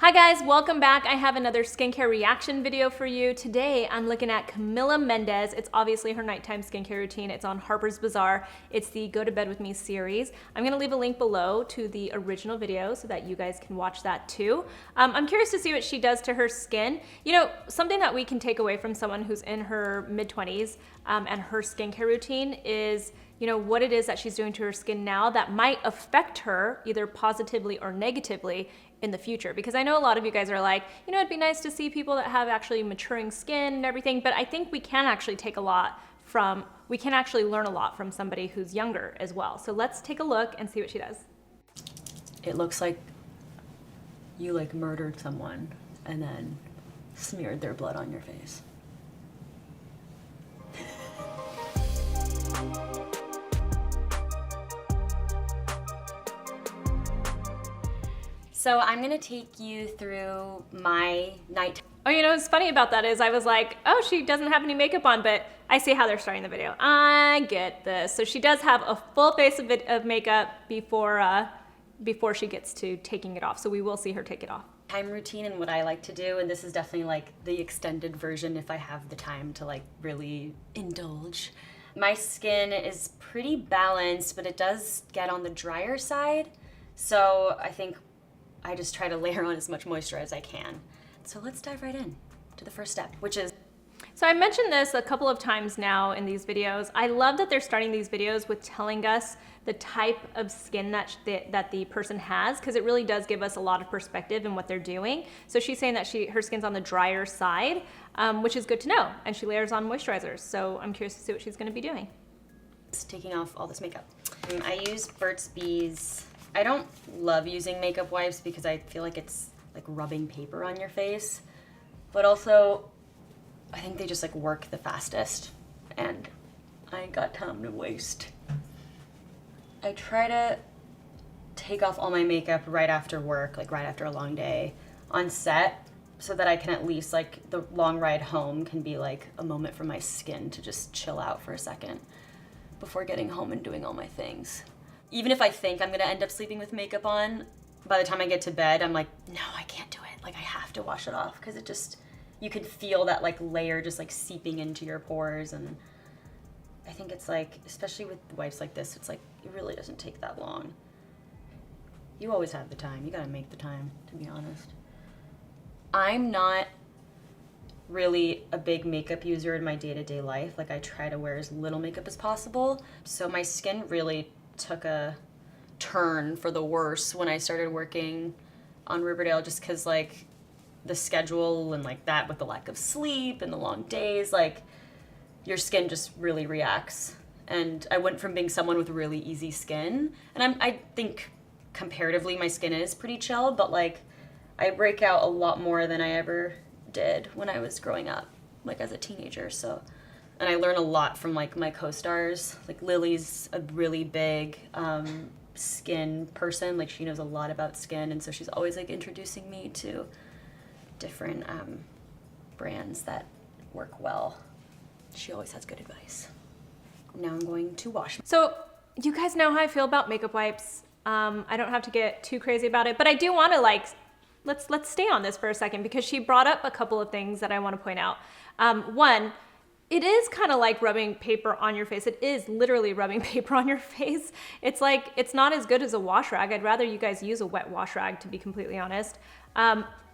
Hi guys, welcome back. I have another skincare reaction video for you. Today I'm looking at Camila Mendes. It's obviously her nighttime skincare routine. It's on Harper's Bazaar. It's the Go to Bed With Me series. I'm gonna leave a link below to the original video so that you guys can watch that too. I'm curious to see what she does to her skin. You know, something that we can take away from someone who's in her mid-20s and her skincare routine is what it is that she's doing to her skin now that might affect her either positively or negatively in the future. Because I know a lot of you guys are like, it'd be nice to see people that have actually maturing skin and everything, but I think we can actually learn a lot from somebody who's younger as well. So let's take a look and see what she does. It looks like you murdered someone and then smeared their blood on your face. So I'm gonna take you through my night. Oh, what's funny about that is I was like, oh, she doesn't have any makeup on, but I see how they're starting the video. I get this. So she does have a full face of makeup before she gets to taking it off. So we will see her take it off. Time routine and what I like to do, and this is definitely the extended version if I have the time to really indulge. My skin is pretty balanced, but it does get on the drier side. So I think I just try to layer on as much moisture as I can. So let's dive right in to the first step, which is... So I mentioned this a couple of times now in these videos. I love that they're starting these videos with telling us the type of skin that the person has, because it really does give us a lot of perspective in what they're doing. So she's saying that her skin's on the drier side, which is good to know. And she layers on moisturizers. So I'm curious to see what she's gonna be doing. Just taking off all this makeup. I use Burt's Bees. I don't love using makeup wipes because I feel like it's like rubbing paper on your face, but also I think they just work the fastest and I ain't got time to waste. I try to take off all my makeup right after work, right after a long day on set, so that I can at least the long ride home can be a moment for my skin to just chill out for a second before getting home and doing all my things. Even if I think I'm gonna end up sleeping with makeup on, by the time I get to bed, I'm like, no, I can't do it. I have to wash it off because it just, you can feel that layer just seeping into your pores. And I think it's especially with wipes like this, it's it really doesn't take that long. You always have the time. You gotta make the time, to be honest. I'm not really a big makeup user in my day-to-day life. I try to wear as little makeup as possible. So my skin really took a turn for the worse when I started working on Riverdale, just because the schedule and that with the lack of sleep and the long days, your skin just really reacts. And I went from being someone with really easy skin, and I think comparatively my skin is pretty chill, but I break out a lot more than I ever did when I was growing up, as a teenager. So. And I learn a lot from my co-stars. Lily's a really big skin person. She knows a lot about skin, and so she's always introducing me to different brands that work well. She always has good advice. Now I'm going to wash. So you guys know how I feel about makeup wipes. I don't have to get too crazy about it, but I do want to let's stay on this for a second, because she brought up a couple of things that I want to point out. One, it is kind of like rubbing paper on your face. It is literally rubbing paper on your face. It's it's not as good as a wash rag. I'd rather you guys use a wet wash rag, to be completely honest.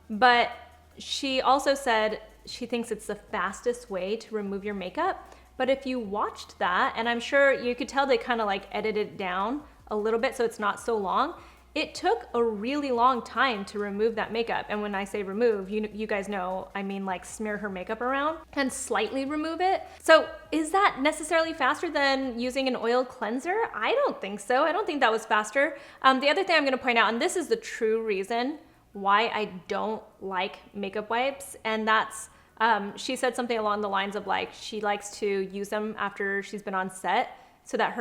But she also said she thinks it's the fastest way to remove your makeup. But if you watched that, and I'm sure you could tell they kind of edited it down a little bit so it's not so long. It took a really long time to remove that makeup. And when I say remove, you guys know, I mean smear her makeup around and slightly remove it. So is that necessarily faster than using an oil cleanser? I don't think so. I don't think that was faster. The other thing I'm gonna point out, and this is the true reason why I don't like makeup wipes, and that's, she said something along the lines of she likes to use them after she's been on set, so that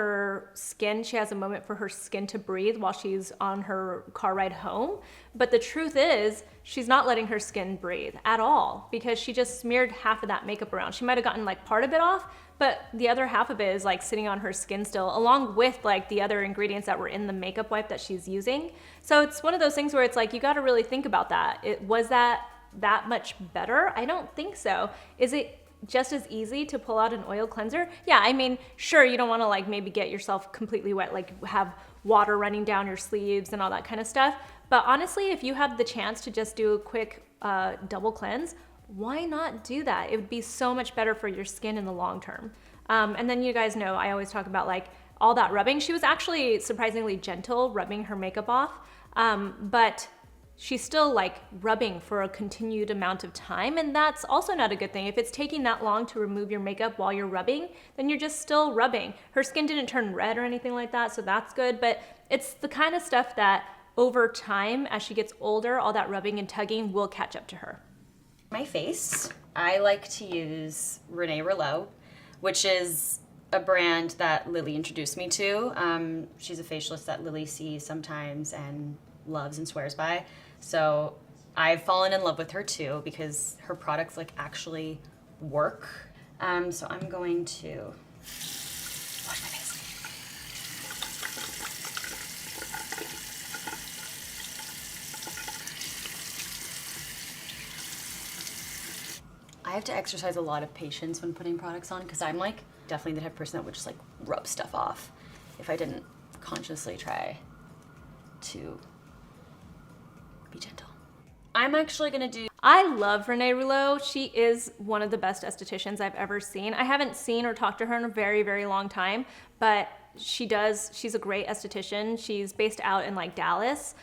she has a moment for her skin to breathe while she's on her car ride home. But the truth is, she's not letting her skin breathe at all, because she just smeared half of that makeup around. She might've gotten part of it off, but the other half of it is like sitting on her skin still, along with like the other ingredients that were in the makeup wipe that she's using. So it's one of those things where it's like, you got to really think about that. Was that much better? I don't think so. Is it just as easy to pull out an oil cleanser? Yeah, I mean, sure, you don't want to like maybe get yourself completely wet, like have water running down your sleeves and all that kind of stuff. But honestly, if you have the chance to just do a quick double cleanse, why not do that? It would be so much better for your skin in the long term. And then you guys know I always talk about like all that rubbing. She was actually surprisingly gentle rubbing her makeup off, but she's still like rubbing for a continued amount of time, and that's also not a good thing. If it's taking that long to remove your makeup while you're rubbing, then you're just still rubbing. Her skin didn't turn red or anything like that, so that's good, but it's the kind of stuff that over time, as she gets older, all that rubbing and tugging will catch up to her. My face, I like to use Renee Rouleau, which is a brand that Lily introduced me to. She's a facialist that Lily sees sometimes and loves and swears by. So I've fallen in love with her too because her products like actually work. So I'm going to wash my face. I have to exercise a lot of patience when putting products on because I'm like definitely the type of person that would just like rub stuff off if I didn't consciously try to be gentle. I'm actually gonna do... I love Renee Rouleau. She is one of the best estheticians I've ever seen. I haven't seen or talked to her in a very, very long time, but she's a great esthetician. She's based out in like Dallas.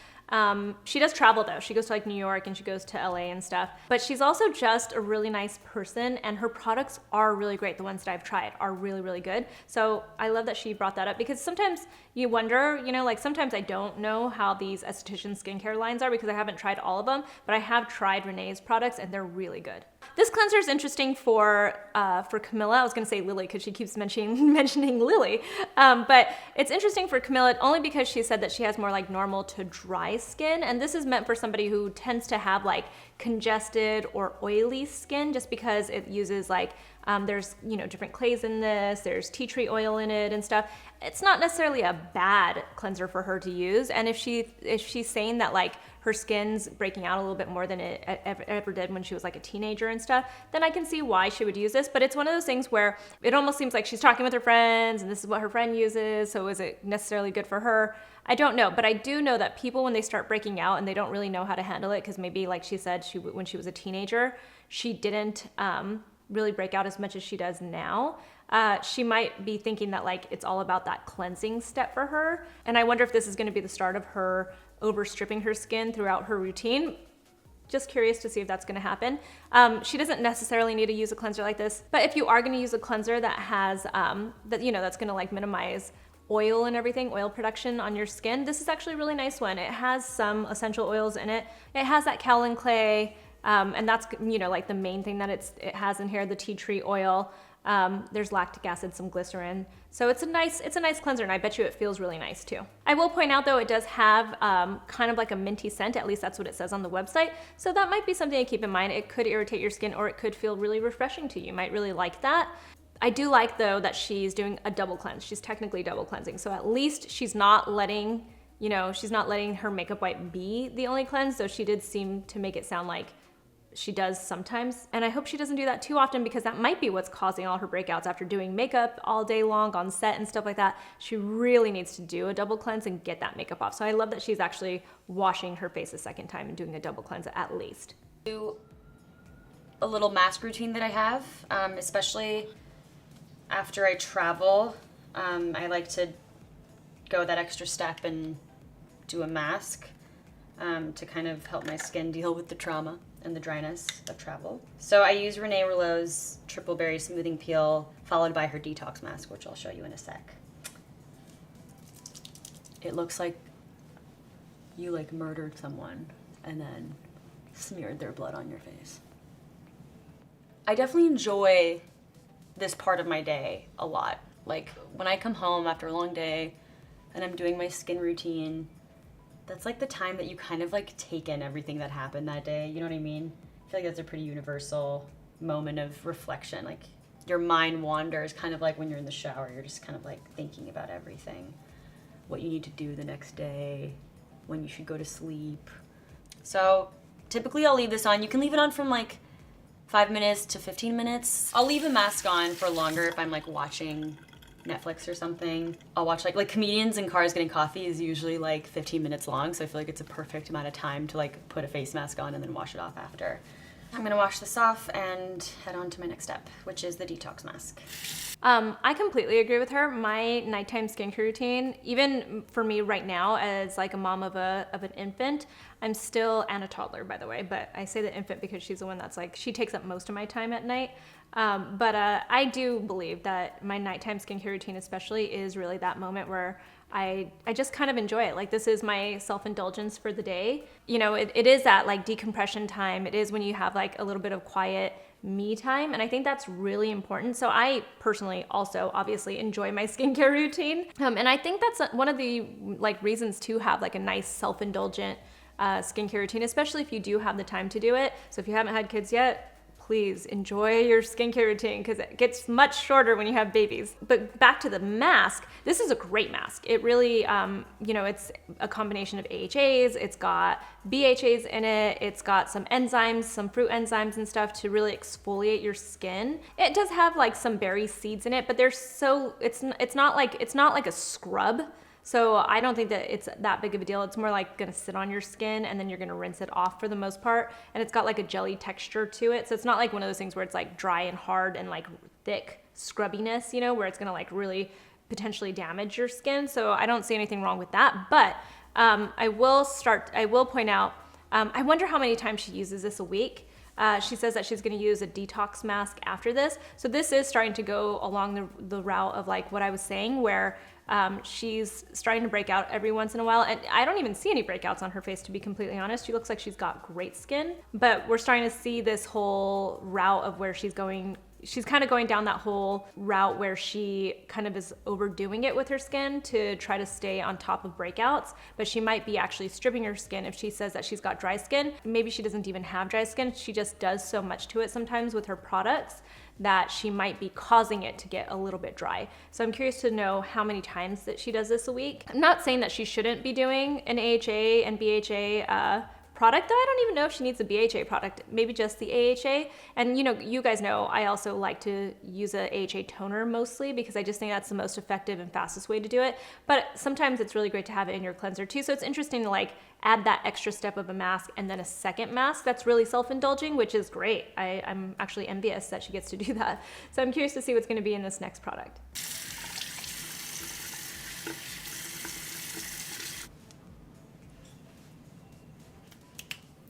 She does travel though. She goes to like New York and she goes to LA and stuff, but she's also just a really nice person and her products are really great. The ones that I've tried are really, really good. So I love that she brought that up because sometimes you wonder, you know, like sometimes I don't know how these esthetician skincare lines are because I haven't tried all of them, but I have tried Renee's products and they're really good. This cleanser is interesting for Camila. I was gonna say Lily because she keeps mentioning Lily, but it's interesting for Camila only because she said that she has more like normal to dry skin, and this is meant for somebody who tends to have like congested or oily skin just because it uses like there's, you know, different clays in this, there's tea tree oil in it and stuff. It's not necessarily a bad cleanser for her to use, and if she's saying that like her skin's breaking out a little bit more than it ever did when she was like a teenager and stuff, then I can see why she would use this. But it's one of those things where it almost seems like she's talking with her friends and this is what her friend uses, so is it necessarily good for her? I don't know, but I do know that people, when they start breaking out and they don't really know how to handle it, because maybe like she said, when she was a teenager, she didn't really break out as much as she does now. She might be thinking that like it's all about that cleansing step for her. And I wonder if this is gonna be the start of her overstripping her skin throughout her routine. Just curious to see if that's gonna happen. She doesn't necessarily need to use a cleanser like this, but if you are gonna use a cleanser that has, that's gonna like minimize oil and everything, oil production on your skin, this is actually a really nice one. It has some essential oils in it. It has that kaolin clay, and that's, you know, like the main thing that it has in here, the tea tree oil. There's lactic acid, some glycerin. So it's a nice cleanser, and I bet you it feels really nice too. I will point out though, it does have kind of like a minty scent, at least that's what it says on the website. So that might be something to keep in mind. It could irritate your skin or it could feel really refreshing to you. You might really like that. I do like though that she's doing a double cleanse. She's technically double cleansing. So at least she's not letting her makeup wipe be the only cleanse, though she did seem to make it sound like she does sometimes. And I hope she doesn't do that too often because that might be what's causing all her breakouts after doing makeup all day long on set and stuff like that. She really needs to do a double cleanse and get that makeup off. So I love that she's actually washing her face a second time and doing a double cleanse at least. Do a little mask routine that I have, especially after I travel. I like to go that extra step and do a mask to kind of help my skin deal with the trauma and the dryness of travel. So I use Renee Rouleau's Triple Berry Smoothing Peel, followed by her Detox Mask, which I'll show you in a sec. It looks like you like murdered someone and then smeared their blood on your face. I definitely enjoy this part of my day a lot. Like when I come home after a long day and I'm doing my skin routine, that's like the time that you kind of like take in everything that happened that day. You know what I mean? I feel like that's a pretty universal moment of reflection. Like your mind wanders, kind of like when you're in the shower. You're just kind of like thinking about everything, what you need to do the next day, when you should go to sleep. So typically I'll leave this on. You can leave it on from like 5 minutes to 15 minutes. I'll leave a mask on for longer if I'm like watching Netflix or something. I'll watch like comedians in cars getting coffee is usually like 15 minutes long, so I feel like it's a perfect amount of time to like put a face mask on and then wash it off after. I'm gonna wash this off and head on to my next step, which is the detox mask. I completely agree with her. My nighttime skincare routine, even for me right now as like a mom of an infant, I'm still, and a toddler by the way, but I say the infant because she's the one that's like, she takes up most of my time at night. But I do believe that my nighttime skincare routine especially is really that moment where I just kind of enjoy it. Like this is my self-indulgence for the day. You know, it is that like decompression time. It is when you have like a little bit of quiet me time, and I think that's really important. So I personally also obviously enjoy my skincare routine, and I think that's one of the like reasons to have like a nice self-indulgent skincare routine, especially if you do have the time to do it. So if you haven't had kids yet, please enjoy your skincare routine because it gets much shorter when you have babies. But back to the mask, this is a great mask. It really, you know, it's a combination of AHAs, it's got BHAs in it, it's got some enzymes, some fruit enzymes and stuff to really exfoliate your skin. It does have like some berry seeds in it, but it's not like a scrub. So I don't think that it's that big of a deal. It's more like gonna sit on your skin and then you're gonna rinse it off for the most part. And it's got like a jelly texture to it. So it's not like one of those things where it's like dry and hard and like thick scrubbiness, you know, where it's gonna like really potentially damage your skin. So I don't see anything wrong with that. But I will point out, I wonder how many times she uses this a week. She says that she's going to use a detox mask after this. So this is starting to go along the route of like what I was saying, where she's starting to break out every once in a while. And I don't even see any breakouts on her face, to be completely honest. She looks like she's got great skin, but we're starting to see this whole route of where she's going. She's kind of going down that whole route where she kind of is overdoing it with her skin to try to stay on top of breakouts, but she might be actually stripping her skin if she says that she's got dry skin. Maybe she doesn't even have dry skin. She just does so much to it sometimes with her products that she might be causing it to get a little bit dry. So I'm curious to know how many times that she does this a week. I'm not saying that she shouldn't be doing an AHA and BHA product, though I don't even know if she needs a BHA product, maybe just the AHA. And you know, you guys know I also like to use a AHA toner mostly because I just think that's the most effective and fastest way to do it. But sometimes it's really great to have it in your cleanser too. So it's interesting to like add that extra step of a mask and then a second mask that's really self-indulging, which is great. I'm actually envious that she gets to do that. So I'm curious to see what's gonna be in this next product.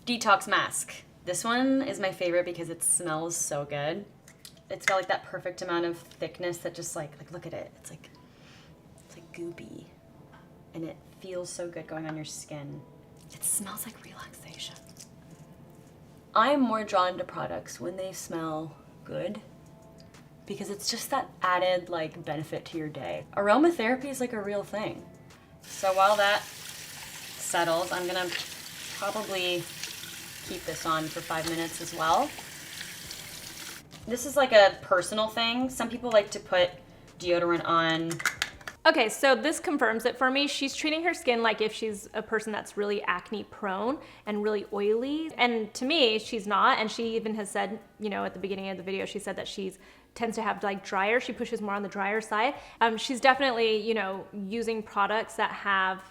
Detox Mask. This one is my favorite because it smells so good. It's got like that perfect amount of thickness that just like look at it. It's like goopy. And it feels so good going on your skin. It smells like relaxation. I'm more drawn to products when they smell good because it's just that added like benefit to your day. Aromatherapy is like a real thing. So while that settles, I'm gonna probably keep this on for 5 minutes as well. This is like a personal thing. Some people like to put deodorant on. Okay, so this confirms it for me. She's treating her skin like if she's a person that's really acne prone and really oily. And to me, she's not. And she even has said, you know, at the beginning of the video, she said that tends to have like drier. She pushes more on the drier side. She's definitely, you know, using products that have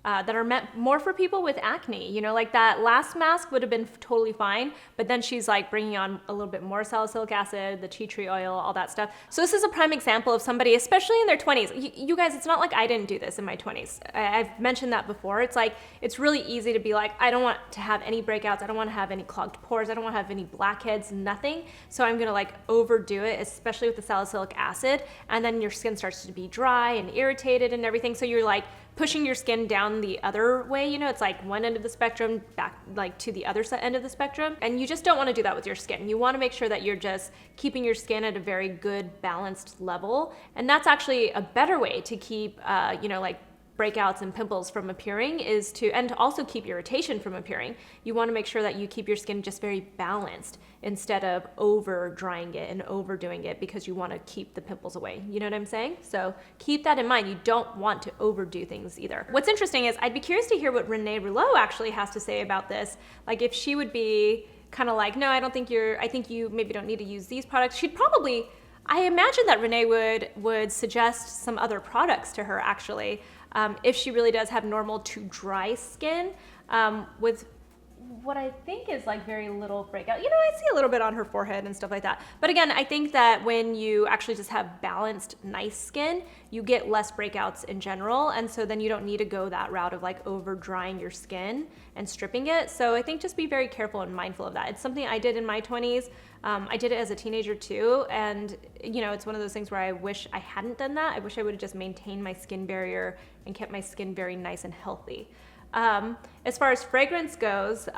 that are meant more for people with acne. You know, like that last mask would have been totally fine, but then she's like bringing on a little bit more salicylic acid, the tea tree oil, all that stuff. So this is a prime example of somebody, especially in their 20s. You guys, it's not like I didn't do this in my 20s. I've mentioned that before. It's like, it's really easy to be like, I don't want to have any breakouts. I don't want to have any clogged pores. I don't want to have any blackheads, nothing. So I'm gonna like overdo it, especially with the salicylic acid. And then your skin starts to be dry and irritated and everything. So you're like, pushing your skin down the other way, you know, it's like one end of the spectrum back like to the other end of the spectrum. And you just don't want to do that with your skin. You want to make sure that you're just keeping your skin at a very good balanced level. And that's actually a better way to keep, you know, like breakouts and pimples from appearing is to, and to also keep irritation from appearing, you want to make sure that you keep your skin just very balanced instead of over drying it and overdoing it because you want to keep the pimples away. You know what I'm saying? So keep that in mind. You don't want to overdo things either. What's interesting is I'd be curious to hear what Renee Rouleau actually has to say about this. Like if she would be kind of like, no, I think you maybe don't need to use these products. She'd probably, I imagine that Renee would suggest some other products to her actually, if she really does have normal to dry skin, with what I think is like very little breakout. You know, I see a little bit on her forehead and stuff like that. But again, I think that when you actually just have balanced, nice skin, you get less breakouts in general. And so then you don't need to go that route of like over drying your skin and stripping it. So I think just be very careful and mindful of that. It's something I did in my 20s. I did it as a teenager too. And you know, it's one of those things where I wish I hadn't done that. I wish I would have just maintained my skin barrier and kept my skin very nice and healthy. As far as fragrance goes,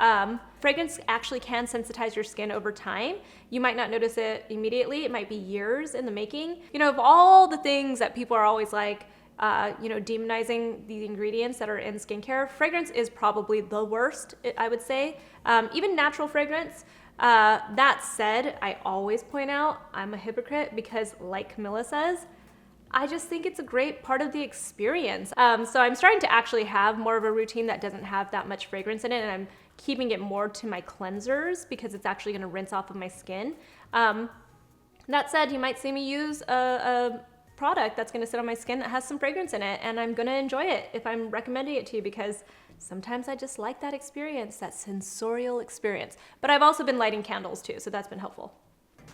fragrance actually can sensitize your skin over time. You might not notice it immediately. It might be years in the making. You know, of all the things that people are always like, you know, demonizing the ingredients that are in skincare, fragrance is probably the worst, I would say. Even natural fragrance. That said, I always point out I'm a hypocrite because like Camila says, I just think it's a great part of the experience. So I'm starting to actually have more of a routine that doesn't have that much fragrance in it, and I'm keeping it more to my cleansers because it's actually gonna rinse off of my skin. That said, you might see me use a product that's gonna sit on my skin that has some fragrance in it, and I'm gonna enjoy it if I'm recommending it to you because sometimes I just like that experience, that sensorial experience. But I've also been lighting candles too, so that's been helpful.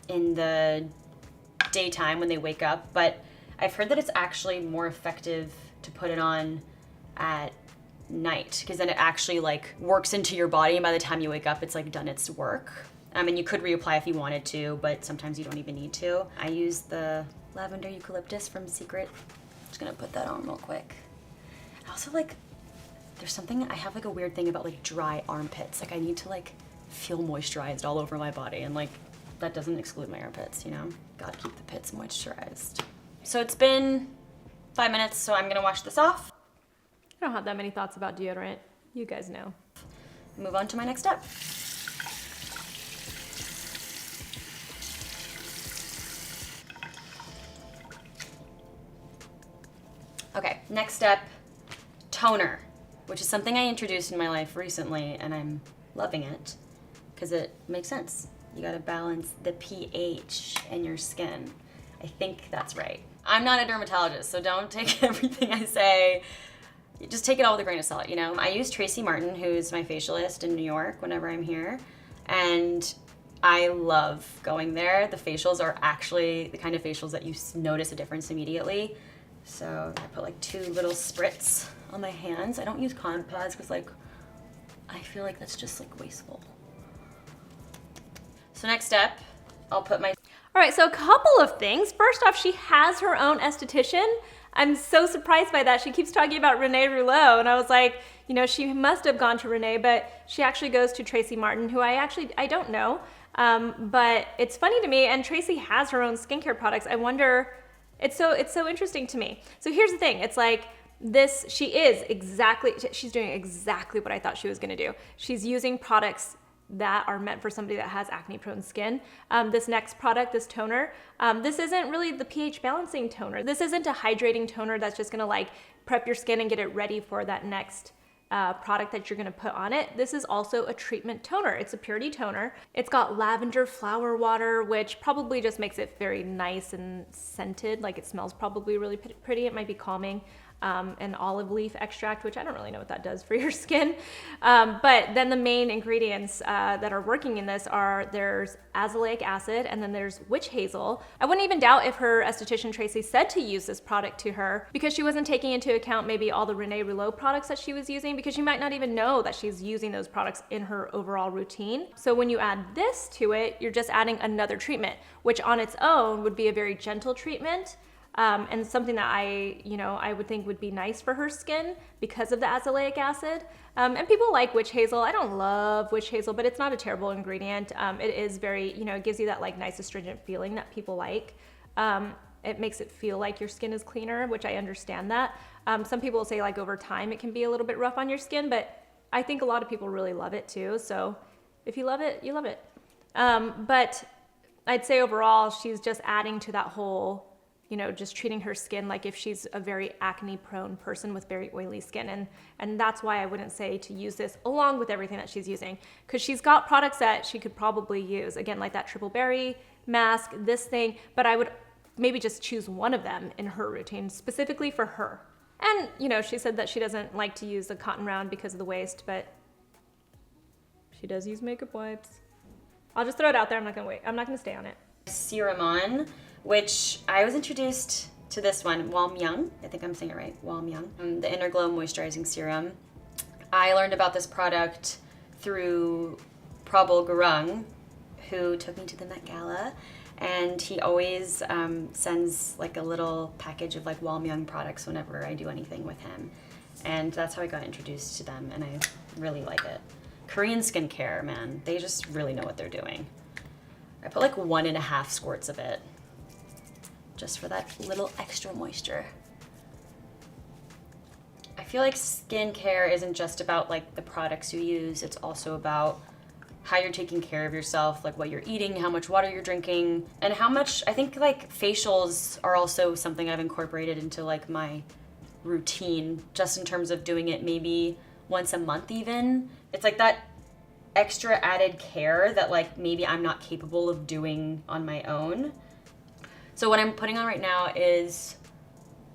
In the daytime when they wake up, but I've heard that it's actually more effective to put it on at night because then it actually like works into your body, and by the time you wake up, it's like done its work. And you could reapply if you wanted to, but sometimes you don't even need to. I use the lavender eucalyptus from Secret. Just gonna put that on real quick. I also like, there's something, I have like a weird thing about like dry armpits. Like I need to like feel moisturized all over my body, and like that doesn't exclude my armpits, you know? Gotta keep the pits moisturized. So it's been 5 minutes, so I'm gonna wash this off. I don't have that many thoughts about deodorant. You guys know. Move on to my next step. Okay, next step, toner, which is something I introduced in my life recently, and I'm loving it because it makes sense. You gotta balance the pH in your skin. I think that's right. I'm not a dermatologist, so don't take everything I say. Just take it all with a grain of salt, you know? I use Tracy Martin, who's my facialist in New York whenever I'm here, and I love going there. The facials are actually the kind of facials that you notice a difference immediately. So I put like 2 little spritz on my hands. I don't use cotton pads because like, I feel like that's just like wasteful. So next step, I'll put my... All right, so a couple of things. First off, she has her own esthetician. I'm so surprised by that. She keeps talking about Renee Rouleau, and I was like, you know, she must have gone to Renee, but she actually goes to Tracy Martin, who I don't know, but it's funny to me, and Tracy has her own skincare products. I wonder, it's so interesting to me. So here's the thing, it's like, she's doing exactly what I thought she was gonna do. She's using products that are meant for somebody that has acne prone skin. This next product, this toner, this isn't really the pH balancing toner. This isn't a hydrating toner that's just gonna like prep your skin and get it ready for that next product that you're gonna put on it. This is also a treatment toner. It's a purity toner. It's got lavender flower water, which probably just makes it very nice and scented. Like it smells probably really pretty. It might be calming. And olive leaf extract, which I don't really know what that does for your skin. But then the main ingredients that are working in this there's azelaic acid, and then there's witch hazel. I wouldn't even doubt if her esthetician Tracy said to use this product to her because she wasn't taking into account maybe all the Renee Rouleau products that she was using, because she might not even know that she's using those products in her overall routine. So when you add this to it, you're just adding another treatment, which on its own would be a very gentle treatment. And something that I would think would be nice for her skin because of the azelaic acid. And people like witch hazel. I don't love witch hazel, but it's not a terrible ingredient. It is very, it gives you that like nice astringent feeling that people like. It makes it feel like your skin is cleaner, which I understand that. Some people will say like over time it can be a little bit rough on your skin, but I think a lot of people really love it too. So if you love it, you love it. But I'd say overall, she's just adding to that whole, just treating her skin like if she's a very acne prone person with very oily skin. And that's why I wouldn't say to use this along with everything that she's using, because she's got products that she could probably use, again, like that triple berry mask, this thing, but I would maybe just choose one of them in her routine specifically for her. And, she said that she doesn't like to use the cotton round because of the waste, but she does use makeup wipes. I'll just throw it out there. I'm not gonna stay on it. Serum on, which I was introduced to this one, Myung. I think I'm saying it right, Myung. The Inner Glow Moisturizing Serum. I learned about this product through Prabal Gurung, who took me to the Met Gala, and he always sends like a little package of like Myung products whenever I do anything with him. And that's how I got introduced to them, and I really like it. Korean skincare, man, they just really know what they're doing. I put like 1.5 squirts of it just for that little extra moisture. I feel like skincare isn't just about like the products you use, it's also about how you're taking care of yourself, like what you're eating, how much water you're drinking, and how much, I think like facials are also something I've incorporated into like my routine, just in terms of doing it maybe once a month even. It's like that extra added care that like maybe I'm not capable of doing on my own. So what I'm putting on right now is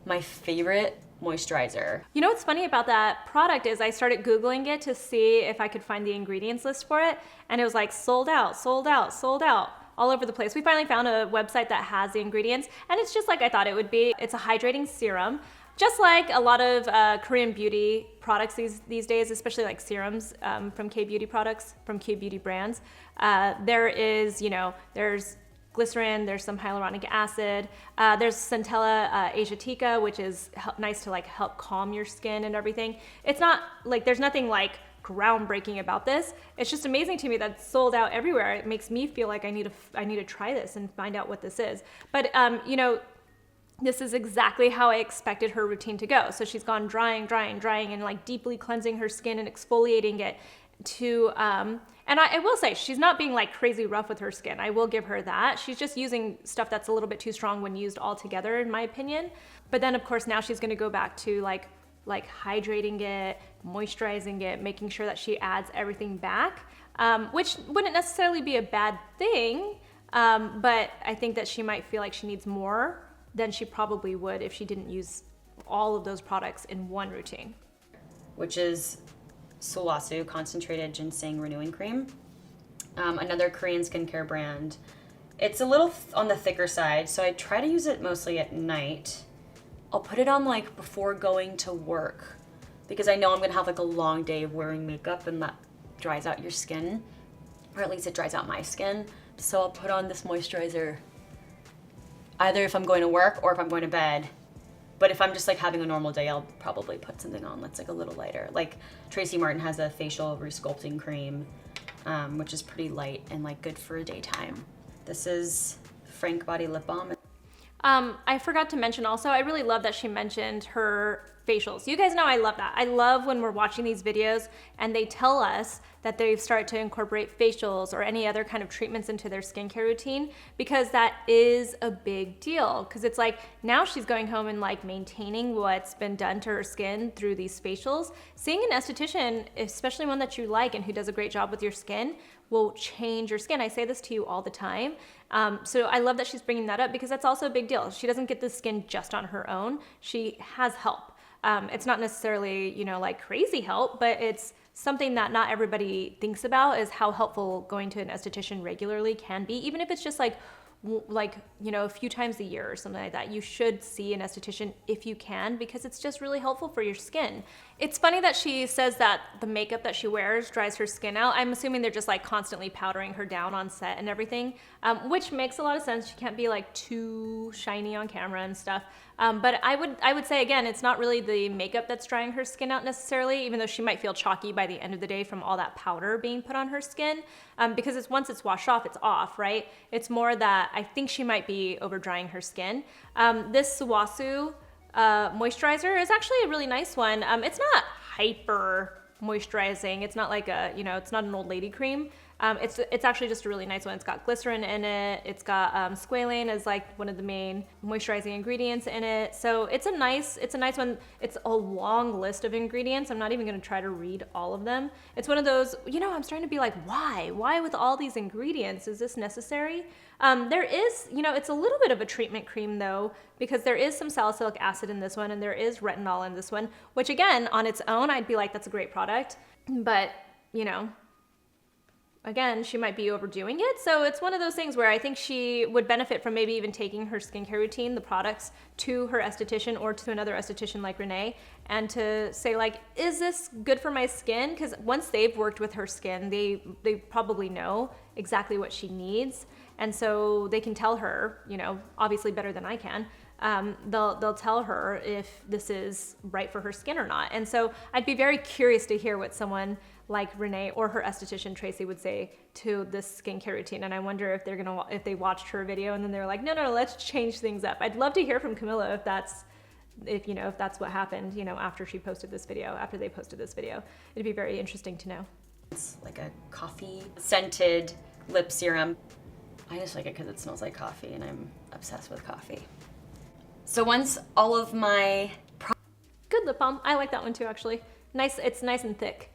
my favorite moisturizer. What's funny about that product is I started Googling it to see if I could find the ingredients list for it, and it was like sold out, sold out, sold out, all over the place. We finally found a website that has the ingredients, and it's just like I thought it would be. It's a hydrating serum. Just like a lot of Korean beauty products these days, especially like serums from K-beauty products, from K-beauty brands, there is, there's glycerin, there's some hyaluronic acid, there's Centella asiatica, which is nice to like help calm your skin and everything. It's not like, there's nothing like groundbreaking about this. It's just amazing to me that it's sold out everywhere. It makes me feel like I need to try this and find out what this is. But this is exactly how I expected her routine to go. So she's gone drying, and like deeply cleansing her skin and exfoliating it to, and I will say, she's not being like crazy rough with her skin. I will give her that. She's just using stuff that's a little bit too strong when used all together, in my opinion. But then of course now she's gonna go back to like hydrating it, moisturizing it, making sure that she adds everything back, which wouldn't necessarily be a bad thing. But I think that she might feel like she needs more than she probably would if she didn't use all of those products in one routine. Which is Sulwhasoo Concentrated Ginseng Renewing Cream. Another Korean skincare brand. It's a little on the thicker side, so I try to use it mostly at night. I'll put it on like before going to work, because I know I'm gonna have like a long day of wearing makeup, and that dries out your skin, or at least it dries out my skin. So I'll put on this moisturizer either if I'm going to work or if I'm going to bed. But if I'm just like having a normal day, I'll probably put something on that's like a little lighter. Like Tracy Martin has a facial resculpting cream, which is pretty light and like good for a daytime. This is Frank Body Lip Balm. I forgot to mention also, I really love that she mentioned her facials. You guys know I love that. I love when we're watching these videos and they tell us that they've started to incorporate facials or any other kind of treatments into their skincare routine, because that is a big deal. Because it's like now she's going home and like maintaining what's been done to her skin through these facials. Seeing an esthetician, especially one that you like and who does a great job with your skin, will change your skin. I say this to you all the time. So I love that she's bringing that up, because that's also a big deal. She doesn't get the skin just on her own. She has help. It's not necessarily, like crazy help, but it's something that not everybody thinks about, is how helpful going to an esthetician regularly can be. Even if it's just like a few times a year or something like that. You should see an esthetician if you can, because it's just really helpful for your skin. It's funny that she says that the makeup that she wears dries her skin out. I'm assuming they're just like constantly powdering her down on set and everything, which makes a lot of sense. She can't be like too shiny on camera and stuff. But I would say, again, it's not really the makeup that's drying her skin out necessarily, even though she might feel chalky by the end of the day from all that powder being put on her skin, because once it's washed off, it's off, right? It's more that I think she might be over drying her skin. This Sulwhasoo Moisturizer is actually a really nice one. It's not hyper moisturizing. It's not like a, it's not an old lady cream. It's actually just a really nice one. It's got glycerin in it. It's got squalane as like one of the main moisturizing ingredients in it. So it's a nice one. It's a long list of ingredients. I'm not even gonna try to read all of them. It's one of those, I'm starting to be like, why? Why with all these ingredients? Is this necessary? There is, it's a little bit of a treatment cream though, because there is some salicylic acid in this one and there is retinol in this one, which again, on its own, I'd be like, that's a great product. But, again, she might be overdoing it. So it's one of those things where I think she would benefit from maybe even taking her skincare routine, the products, to her esthetician or to another esthetician like Renee, and to say like, is this good for my skin? Because once they've worked with her skin, they probably know exactly what she needs. And so they can tell her, obviously better than I can, they'll tell her if this is right for her skin or not. And so I'd be very curious to hear what someone like Renee or her esthetician Tracy would say to this skincare routine. And I wonder if they watched her video and then they're like, no, let's change things up. I'd love to hear from Camila if that's what happened, after they posted this video. It'd be very interesting to know. It's like a coffee scented lip serum. I just like it because it smells like coffee and I'm obsessed with coffee. So once all of my good lip balm. I like that one too, actually. Nice. It's nice and thick.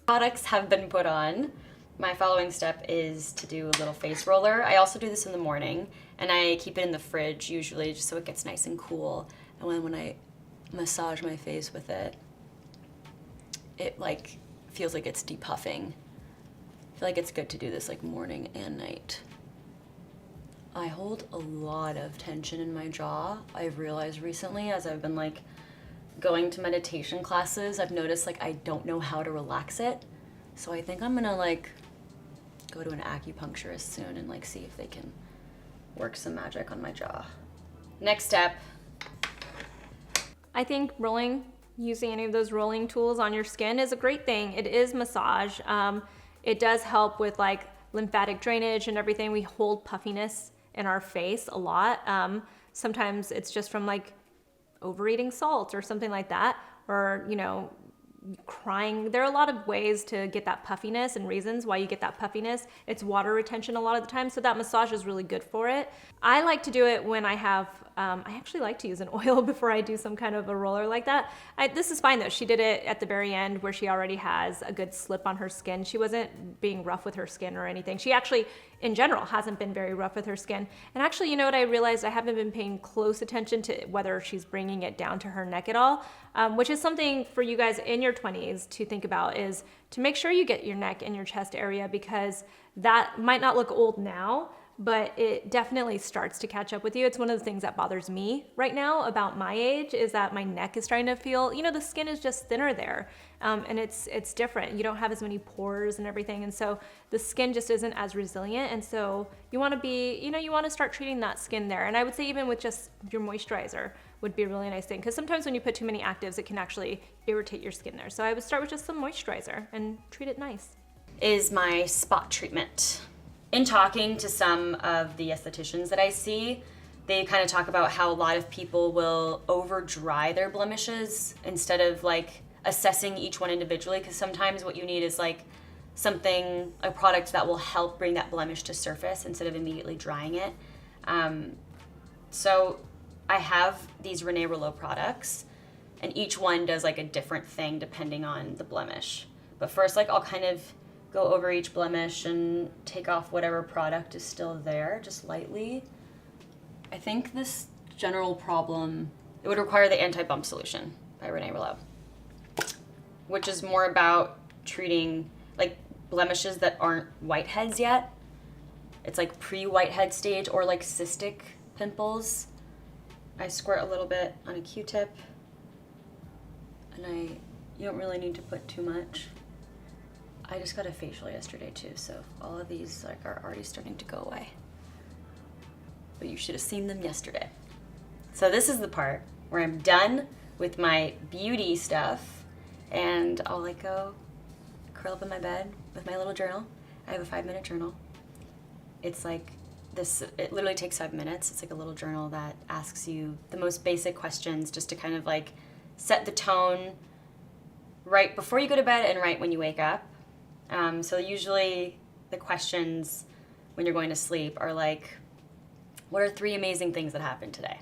Products have been put on, my following step is to do a little face roller. I also do this in the morning and I keep it in the fridge usually just so it gets nice and cool. And when I massage my face with it, it like feels like it's depuffing. I feel like it's good to do this like morning and night. I hold a lot of tension in my jaw. I've realized recently as I've been like going to meditation classes, I've noticed like I don't know how to relax it. So I think I'm gonna like go to an acupuncturist soon and like see if they can work some magic on my jaw. Next step. I think using any of those rolling tools on your skin is a great thing. It is massage. It does help with like lymphatic drainage and everything. We hold puffiness in our face a lot. Sometimes it's just from like overeating salt or something like that, or crying. There are a lot of ways to get that puffiness and reasons why you get that puffiness. It's water retention a lot of the time, so that massage is really good for it. I like to do it when I have, I actually like to use an oil before I do some kind of a roller like that. This is fine though. She did it at the very end where she already has a good slip on her skin. She wasn't being rough with her skin or anything. She actually, in general, hasn't been very rough with her skin. And actually, you know what I realized? I haven't been paying close attention to whether she's bringing it down to her neck at all, which is something for you guys in your 20s to think about, is to make sure you get your neck and your chest area, because that might not look old now, but it definitely starts to catch up with you. It's one of the things that bothers me right now about my age, is that my neck is starting to feel, the skin is just thinner there. And it's different. You don't have as many pores and everything. And so the skin just isn't as resilient. And so you want to be, you want to start treating that skin there. And I would say even with just your moisturizer would be a really nice thing, because sometimes when you put too many actives, it can actually irritate your skin there. So I would start with just some moisturizer and treat it nice. Is my spot treatment. In talking to some of the estheticians that I see, they kind of talk about how a lot of people will over dry their blemishes instead of like assessing each one individually, because sometimes what you need is like a product that will help bring that blemish to surface instead of immediately drying it. So I have these Renee Rouleau products, and each one does like a different thing depending on the blemish. But first, like I'll kind of go over each blemish and take off whatever product is still there, just lightly. I think this general problem, it would require the Anti-Bump Solution by Renee Rouleau, which is more about treating like blemishes that aren't whiteheads yet. It's like pre-whitehead stage, or like cystic pimples. I squirt a little bit on a Q-tip, and you don't really need to put too much. I just got a facial yesterday too, so all of these like are already starting to go away. But you should have seen them yesterday. So this is the part where I'm done with my beauty stuff, and I'll like go curl up in my bed with my little journal. I have a 5-minute journal. It's like it literally takes 5 minutes. It's like a little journal that asks you the most basic questions just to kind of like set the tone right before you go to bed and right when you wake up. So usually the questions when you're going to sleep are like, what are 3 amazing things that happened today?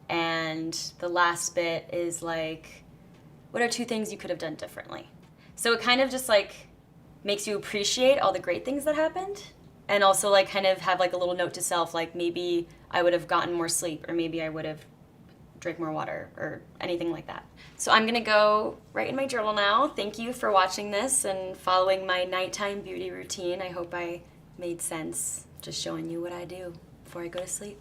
And the last bit is like, what are 2 things you could have done differently? So it kind of just like makes you appreciate all the great things that happened, and also like kind of have like a little note to self, like maybe I would have gotten more sleep, or maybe I would have drank more water, or anything like that. So I'm gonna go write in my journal now. Thank you for watching this and following my nighttime beauty routine. I hope I made sense, just showing you what I do before I go to sleep.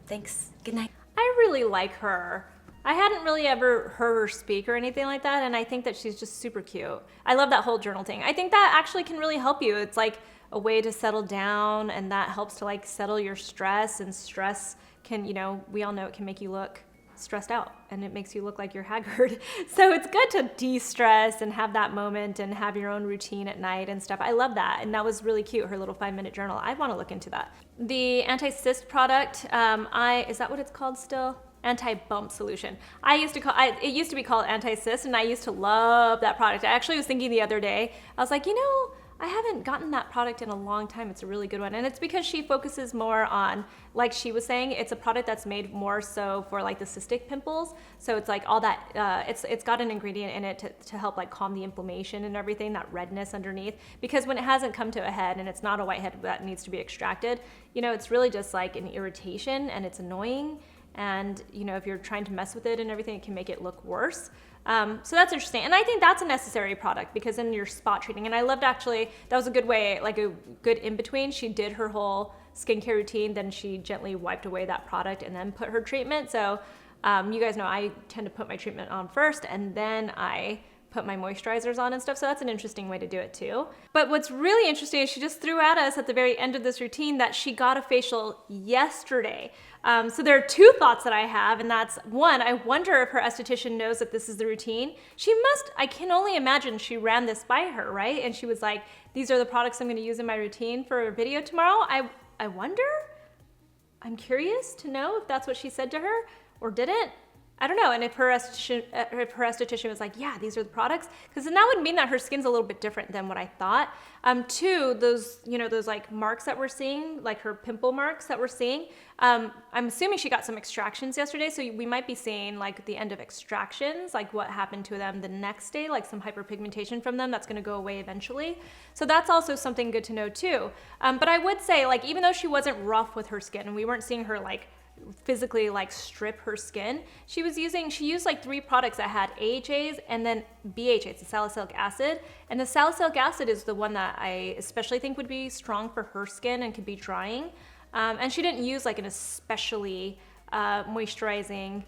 Thanks, good night. I really like her. I hadn't really ever heard her speak or anything like that, and I think that she's just super cute. I love that whole journal thing. I think that actually can really help you. It's like a way to settle down, and that helps to like settle your stress, and stress can, you know, we all know it can make you look stressed out, and it makes you look like you're haggard. So it's good to de-stress and have that moment and have your own routine at night and stuff. I love that, and that was really cute, her little 5-minute journal. I want to look into that. The anti-cyst product, is that what it's called still? Anti-bump solution. It used to be called anti-cyst, and I used to love that product. I actually was thinking the other day, I was like, you know, I haven't gotten that product in a long time. It's a really good one. And it's because she focuses more on, like she was saying, it's a product that's made more so for like the cystic pimples. So it's like all that, it's got an ingredient in it to help like calm the inflammation and everything, that redness underneath. Because when it hasn't come to a head and it's not a whitehead that needs to be extracted, you know, it's really just like an irritation, and it's annoying. And, you know, if you're trying to mess with it and everything, it can make it look worse. So that's interesting. And I think that's a necessary product, because in your spot treating, and I loved actually, that was a good way, like a good in-between. She did her whole skincare routine, then she gently wiped away that product and then put her treatment. So you guys know I tend to put my treatment on first, and then I put my moisturizers on and stuff. So that's an interesting way to do it too. But what's really interesting is she just threw at us at the very end of this routine that she got a facial yesterday. So there are 2 thoughts that I have, and that's one, I wonder if her esthetician knows that this is the routine. She must, I can only imagine she ran this by her, right? And she was like, these are the products I'm gonna use in my routine for a video tomorrow. I wonder? I'm curious to know if that's what she said to her or didn't. I don't know, and if her esthetician was like, yeah, these are the products, because then that would mean that her skin's a little bit different than what I thought. 2, those, you know, those like marks that we're seeing, like her pimple marks that we're seeing, I'm assuming she got some extractions yesterday, so we might be seeing like the end of extractions, like what happened to them the next day, like some hyperpigmentation from them that's gonna go away eventually. So that's also something good to know too. But I would say, like, even though she wasn't rough with her skin, and we weren't seeing her like physically like strip her skin, she used like 3 products that had AHAs and then BHAs, the salicylic acid. And the salicylic acid is the one that I especially think would be strong for her skin and could be drying. And she didn't use like an especially moisturizing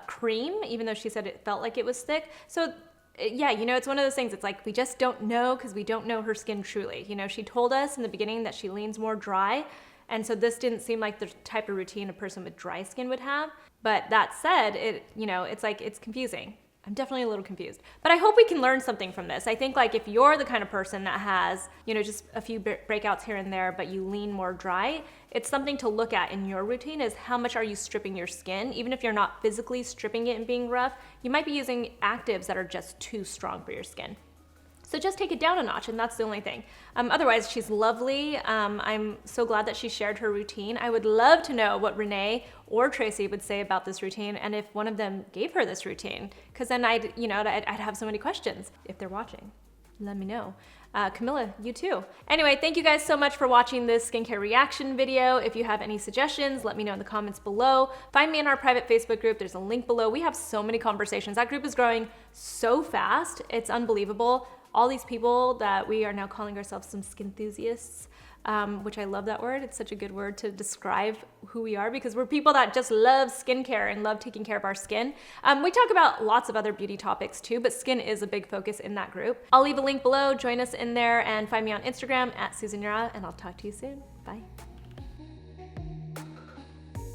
cream, even though she said it felt like it was thick. So yeah, you know, it's one of those things, it's like we just don't know, because we don't know her skin truly. You know, she told us in the beginning that she leans more dry, and so this didn't seem like the type of routine a person with dry skin would have. But that said, you know, it's like, it's confusing. I'm definitely a little confused, but I hope we can learn something from this. I think like if you're the kind of person that has, you know, just a few breakouts here and there, but you lean more dry, it's something to look at in your routine, is how much are you stripping your skin? Even if you're not physically stripping it and being rough, you might be using actives that are just too strong for your skin. So just take it down a notch, and that's the only thing. Otherwise, she's lovely. I'm so glad that she shared her routine. I would love to know what Renee or Tracy would say about this routine, and if one of them gave her this routine, because then I'd have so many questions. If they're watching, let me know. Camila, you too. Anyway, thank you guys so much for watching this skincare reaction video. If you have any suggestions, let me know in the comments below. Find me in our private Facebook group. There's a link below. We have so many conversations. That group is growing so fast. It's unbelievable. All these people that we are now calling ourselves some skin enthusiasts, which I love that word. It's such a good word to describe who we are, because we're people that just love skincare and love taking care of our skin. We talk about lots of other beauty topics too, but skin is a big focus in that group. I'll leave a link below. Join us in there and find me on Instagram @SusanYara, and I'll talk to you soon. Bye.